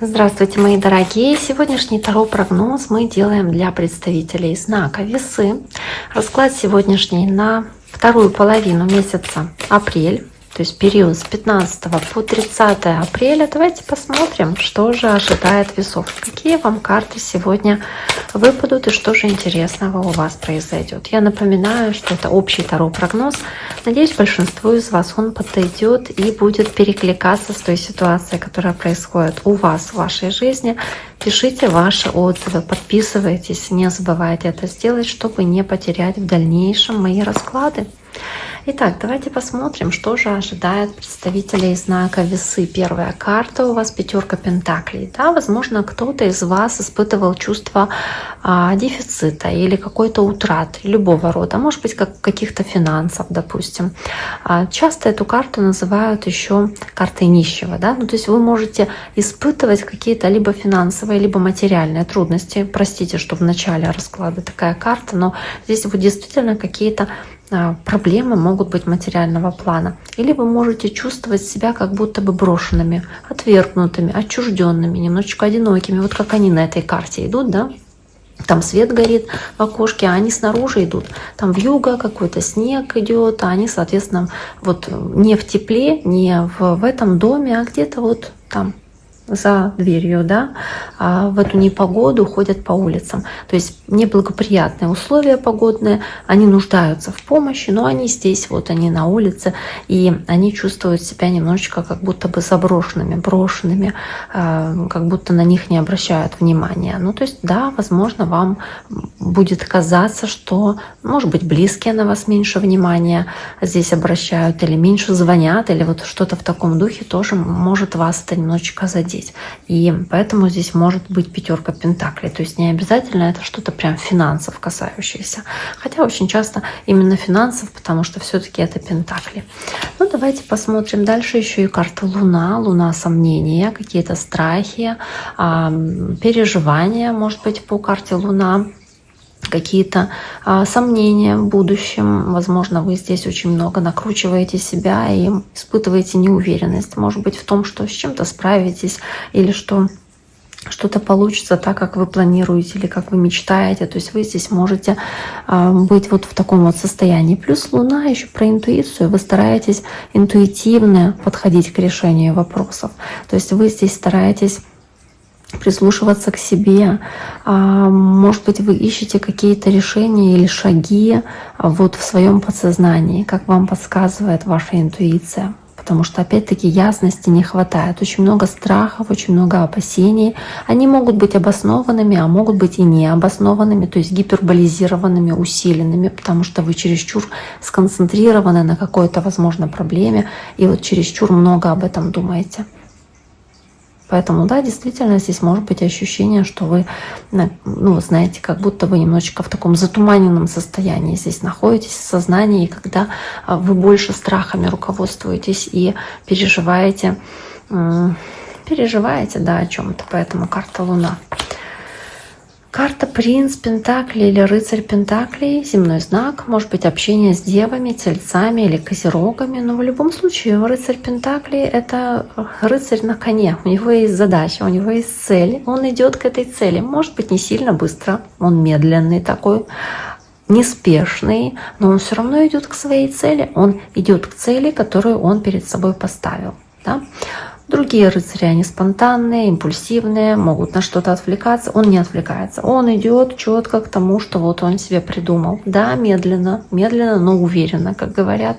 Здравствуйте, мои дорогие! Сегодняшний таро-прогноз мы делаем для представителей знака Весы. Расклад сегодняшний на вторую половину месяца апрель, то есть период с 15 по 30 апреля. Давайте посмотрим, что же ожидает Весов. Какие вам карты сегодня выпадут и что же интересного у вас произойдет. Я напоминаю, что это общий таро-прогноз. Надеюсь, большинству из вас он подойдет и будет перекликаться с той ситуацией, которая происходит у вас в вашей жизни. Пишите ваши отзывы, подписывайтесь, не забывайте это сделать, чтобы не потерять в дальнейшем мои расклады. Итак, давайте посмотрим, что же ожидает представителей знака Весы. Первая карта у вас пятерка пентаклей. Да, возможно, кто-то из вас испытывал чувство дефицита или какой-то утраты любого рода, может быть, как каких-то финансов, допустим. Часто эту карту называют еще картой нищего. Да? То есть вы можете испытывать какие-то либо финансовые, либо материальные трудности. Простите, что в начале расклада такая карта, но здесь вот действительно какие-то проблемы могут быть материального плана. Или вы можете чувствовать себя как будто бы брошенными, отвергнутыми, отчужденными, немножечко одинокими. Вот как они на этой карте идут, да? Там свет горит в окошке, а они снаружи идут. Там вьюга, какой-то снег идет, а они, соответственно, вот не в тепле, не в этом доме, а где-то вот там за дверью, да, в эту непогоду ходят по улицам. То есть неблагоприятные условия погодные, они нуждаются в помощи, но они здесь, вот они на улице, и они чувствуют себя немножечко как будто бы заброшенными, брошенными, как будто на них не обращают внимания. То есть, да, возможно, вам будет казаться, что, может быть, близкие на вас меньше внимания здесь обращают, или меньше звонят, или вот что-то в таком духе тоже может вас это немножечко задеть. И поэтому здесь может быть пятерка пентаклей. То есть не обязательно это что-то прям финансов касающееся. Хотя очень часто именно финансов, потому что все-таки это пентакли. Давайте посмотрим дальше еще и карта Луна. Луна сомнения, какие-то страхи, переживания, может быть, по карте Луна. Какие-то сомнения в будущем. Возможно, вы здесь очень много накручиваете себя и испытываете неуверенность. Может быть, в том, что с чем-то справитесь или что что-то получится так, как вы планируете или как вы мечтаете. То есть вы здесь можете быть вот в таком вот состоянии. Плюс Луна еще про интуицию. Вы стараетесь интуитивно подходить к решению вопросов. То есть вы здесь стараетесь прислушиваться к себе. Может быть, вы ищете какие-то решения или шаги вот в своем подсознании, как вам подсказывает ваша интуиция. Потому что, опять-таки, ясности не хватает. Очень много страхов, очень много опасений. Они могут быть обоснованными, а могут быть и необоснованными, то есть гиперболизированными, усиленными, потому что вы чересчур сконцентрированы на какой-то, возможно, проблеме, и вот чересчур много об этом думаете. Поэтому, да, действительно, здесь может быть ощущение, что вы, знаете, как будто вы немножечко в таком затуманенном состоянии здесь находитесь в сознании, когда вы больше страхами руководствуетесь и переживаете, да, о чем-то. Поэтому карта Луна. Карта Принц Пентаклей или Рыцарь Пентаклей, земной знак, может быть общение с девами, тельцами или козерогами, но в любом случае Рыцарь Пентаклей — это рыцарь на коне, у него есть задача, у него есть цель, он идет к этой цели, может быть не сильно быстро, он медленный такой, неспешный, но он все равно идет к своей цели, он идет к цели, которую он перед собой поставил. Да? Другие рыцари, они спонтанные, импульсивные, могут на что-то отвлекаться. Он не отвлекается. Он идет четко к тому, что вот он себе придумал. Да, медленно, но уверенно, как говорят.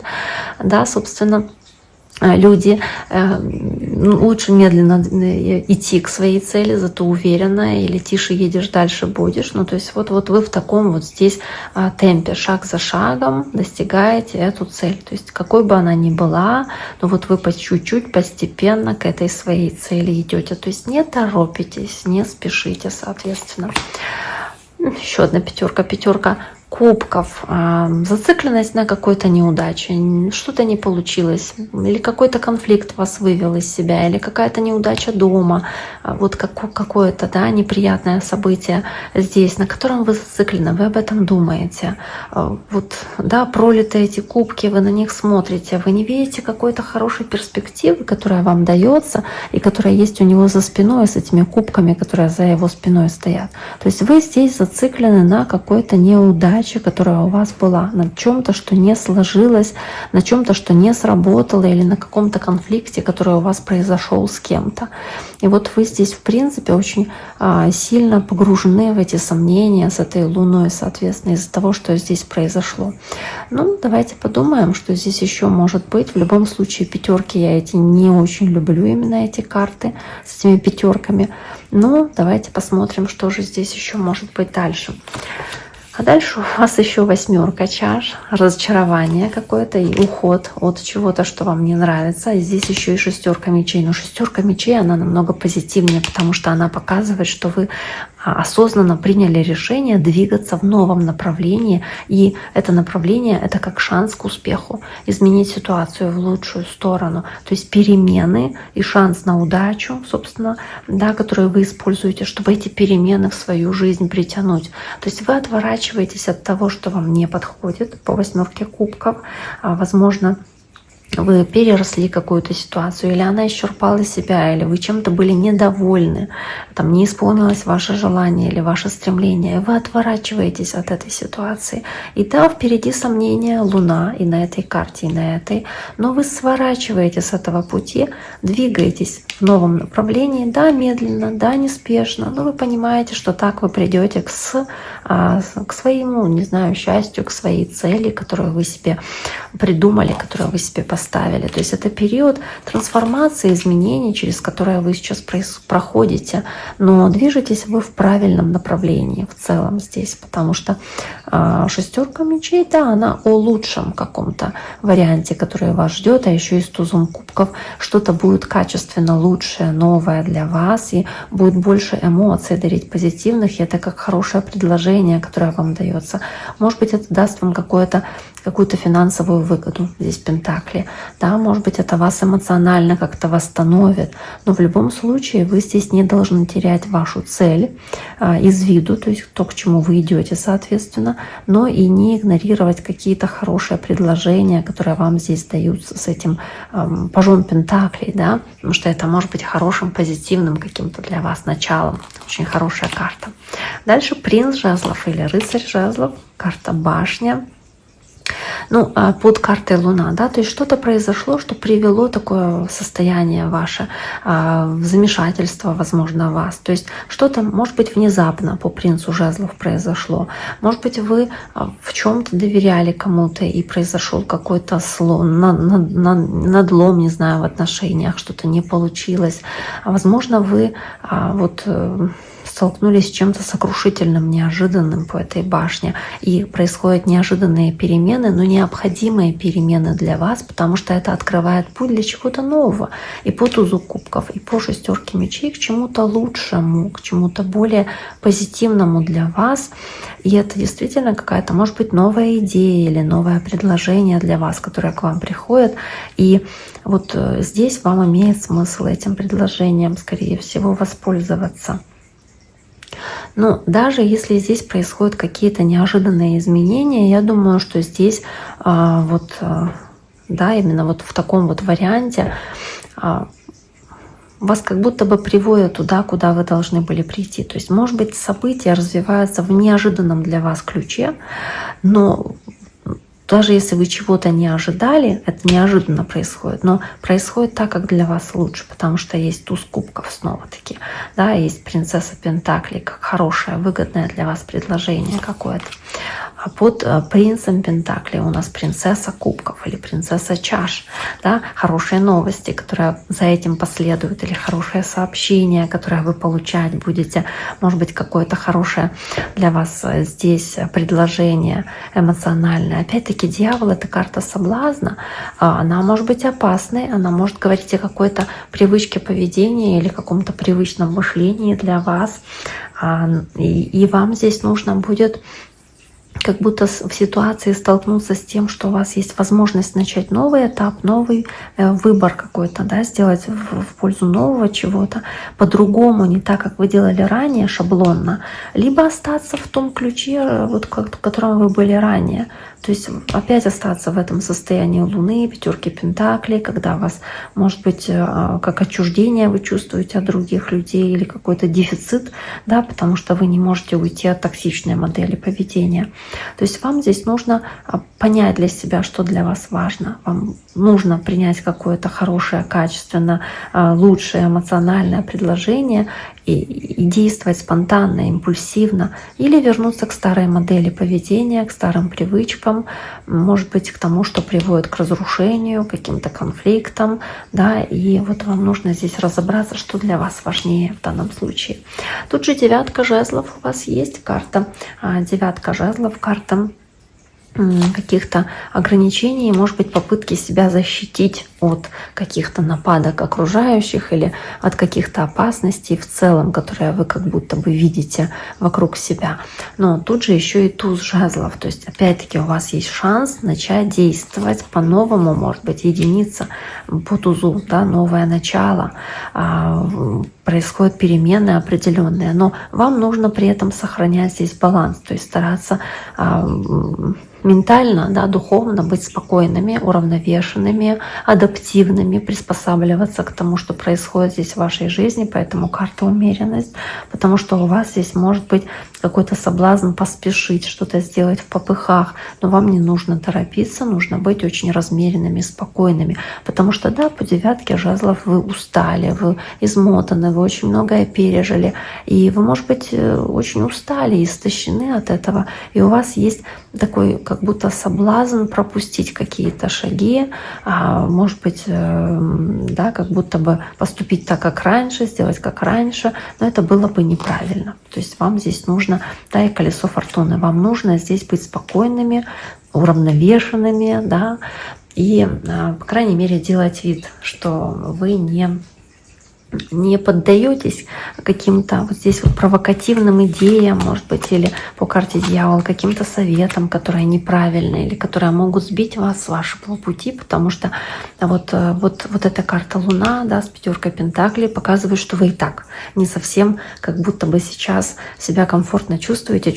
Да, собственно, люди лучше медленно идти к своей цели, зато уверенно, или тише едешь, дальше будешь. То есть вот вы в таком вот здесь темпе, шаг за шагом достигаете эту цель. То есть какой бы она ни была, но вот вы по чуть-чуть, постепенно к этой своей цели идете. То есть не торопитесь, не спешите, соответственно. Еще одна пятерка кубков, зацикленность на какой-то неудаче, что-то не получилось, или какой-то конфликт вас вывел из себя, или какая-то неудача дома, вот какое-то, да, неприятное событие здесь, на котором вы зациклены, вы об этом думаете. Вот, да, пролитые эти кубки, вы на них смотрите, вы не видите какой-то хорошей перспективы, которая вам дается и которая есть у него за спиной, с этими кубками, которые за его спиной стоят. То есть вы здесь зациклены на какой-то неудаче, которая у вас была, на чем-то, что не сложилось, на чем-то, что не сработало, или на каком-то конфликте, который у вас произошел с кем-то. И вот вы здесь, в принципе, очень сильно погружены в эти сомнения с этой Луной, соответственно, из-за того, что здесь произошло. Ну, давайте подумаем, что здесь еще может быть. В любом случае, пятерки я эти не очень люблю, именно эти карты с этими пятерками. Но давайте посмотрим, что же здесь еще может быть дальше. А дальше у вас еще восьмерка чаш, разочарование какое-то и уход от чего-то, что вам не нравится. И здесь еще и шестерка мечей. Но шестерка мечей, она намного позитивнее, потому что она показывает, что вы осознанно приняли решение двигаться в новом направлении. И это направление — это как шанс к успеху, изменить ситуацию в лучшую сторону. То есть перемены и шанс на удачу, собственно, да, которые вы используете, чтобы эти перемены в свою жизнь притянуть. То есть вы отворачиваетесь от того, что вам не подходит по восьмерке кубков. Возможно, вы переросли какую-то ситуацию, или она исчерпала себя, или вы чем-то были недовольны, там не исполнилось ваше желание или ваше стремление, и вы отворачиваетесь от этой ситуации. И да, впереди сомнения, Луна и на этой карте, и на этой, но вы сворачиваете с этого пути, двигаетесь в новом направлении, да, медленно, да, неспешно, но вы понимаете, что так вы придете к своему, не знаю, счастью, к своей цели, которую вы себе придумали, которую вы себе поставили. То есть это период трансформации, изменений, через которые вы сейчас проходите, но движетесь вы в правильном направлении в целом здесь, потому что шестерка мечей, да, она о лучшем каком-то варианте, который вас ждет, а еще и с тузом кубков что-то будет качественно лучшее, новое для вас, и будет больше эмоций дарить позитивных, и это как хорошее предложение, которое вам дается. Может быть, это даст вам какую-то финансовую выгоду, здесь пентакли. Да, может быть, это вас эмоционально как-то восстановит. Но в любом случае вы здесь не должны терять вашу цель из виду, то есть то, к чему вы идете, соответственно, но и не игнорировать какие-то хорошие предложения, которые вам здесь даются с этим пажом пентаклей, да, потому что это может быть хорошим, позитивным каким-то для вас началом. Очень хорошая карта. Дальше принц жезлов или рыцарь жезлов, карта башня. Ну, под картой Луна, да, то есть что-то произошло, что привело такое состояние ваше, в замешательство, возможно, вас. То есть что-то, может быть, внезапно по принцу жезлов произошло. Может быть, вы в чем-то доверяли кому-то и произошел какой-то слом, надлом, не знаю, в отношениях, что-то не получилось. Возможно, вы столкнулись с чем-то сокрушительным, неожиданным по этой башне. И происходят неожиданные перемены, но необходимые перемены для вас, потому что это открывает путь для чего-то нового. И по тузу кубков, и по шестерке мечей к чему-то лучшему, к чему-то более позитивному для вас. И это действительно какая-то, может быть, новая идея или новое предложение для вас, которое к вам приходит. И вот здесь вам имеет смысл этим предложением, скорее всего, воспользоваться. Но даже если здесь происходят какие-то неожиданные изменения, я думаю, что здесь именно вот в таком вот варианте вас как будто бы приводят туда, куда вы должны были прийти. То есть, может быть, события развиваются в неожиданном для вас ключе, но даже если вы чего-то не ожидали, это неожиданно происходит, но происходит так, как для вас лучше, потому что есть туз кубков снова-таки, да, есть принцесса пентаклей, как хорошее, выгодное для вас предложение какое-то. А под принцем пентаклей у нас принцесса кубков или принцесса чаш, да, хорошие новости, которые за этим последуют, или хорошее сообщение, которое вы получать будете, может быть, какое-то хорошее для вас здесь предложение эмоциональное. Опять-таки, дьявол — это карта соблазна, она может быть опасной, она может говорить о какой-то привычке поведения или каком-то привычном мышлении для вас, и вам здесь нужно будет как будто в ситуации столкнуться с тем, что у вас есть возможность начать новый этап, новый выбор какой-то, да, сделать в пользу нового чего-то, по-другому, не так, как вы делали ранее, шаблонно, либо остаться в том ключе, вот, в котором вы были ранее. То есть опять остаться в этом состоянии Луны, пятерки Пентаклей, когда вас, может быть, как отчуждение вы чувствуете от других людей или какой-то дефицит, да, потому что вы не можете уйти от токсичной модели поведения. То есть вам здесь нужно понять для себя, что для вас важно. Вам нужно принять какое-то хорошее, качественно, лучшее эмоциональное предложение и действовать спонтанно, импульсивно, или вернуться к старой модели поведения, к старым привычкам, может быть, к тому, что приводит к разрушению, к каким-то конфликтам, да, и вот вам нужно здесь разобраться, что для вас важнее в данном случае. Тут же девятка жезлов у вас есть, карта, девятка жезлов, карта каких-то ограничений, может быть, попытки себя защитить от каких-то нападок окружающих или от каких-то опасностей в целом, которые вы как будто бы видите вокруг себя. Но тут же еще и туз жезлов, то есть опять-таки у вас есть шанс начать действовать по-новому, может быть, единица по тузу, да, новое начало, происходят перемены определенные, но вам нужно при этом сохранять здесь баланс, то есть стараться ментально, да, духовно быть спокойными, уравновешенными, адаптивными, приспосабливаться к тому, что происходит здесь в вашей жизни, поэтому карта умеренность, потому что у вас здесь может быть какой-то соблазн поспешить, что-то сделать в попыхах, но вам не нужно торопиться, нужно быть очень размеренными, спокойными, потому что, да, по девятке жезлов вы устали, вы измотаны, вы очень многое пережили, и вы, может быть, очень устали, истощены от этого, и у вас есть такой как будто соблазн пропустить какие-то шаги, может быть, да, как будто бы поступить так, как раньше, сделать как раньше, но это было бы неправильно. То есть вам здесь нужно, да, и колесо фортуны, вам нужно здесь быть спокойными, уравновешенными, да, и, по крайней мере, делать вид, что вы не поддаетесь каким-то вот здесь вот провокативным идеям, может быть, или по карте дьявола каким-то советам, которые неправильные или которые могут сбить вас с вашего пути, потому что вот эта карта Луна, да, с пятеркой Пентаклей показывает, что вы и так не совсем как будто бы сейчас себя комфортно чувствуете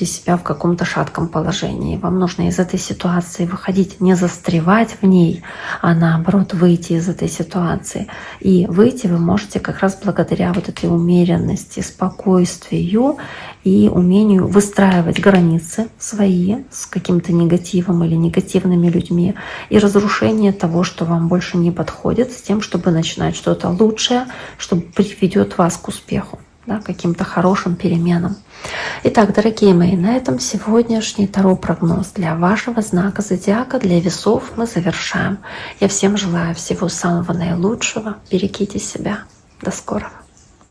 себя в каком-то шатком положении. Вам нужно из этой ситуации выходить, не застревать в ней, а наоборот выйти из этой ситуации. И выйти вы можете как раз благодаря вот этой умеренности, спокойствию и умению выстраивать границы свои с каким-то негативом или негативными людьми, и разрушение того, что вам больше не подходит, с тем, чтобы начинать что-то лучшее, что приведет вас к успеху, да, каким-то хорошим переменам. Итак, дорогие мои, на этом сегодняшний таро-прогноз для вашего знака зодиака, для весов, мы завершаем. Я всем желаю всего самого наилучшего. Берегите себя. До скорого.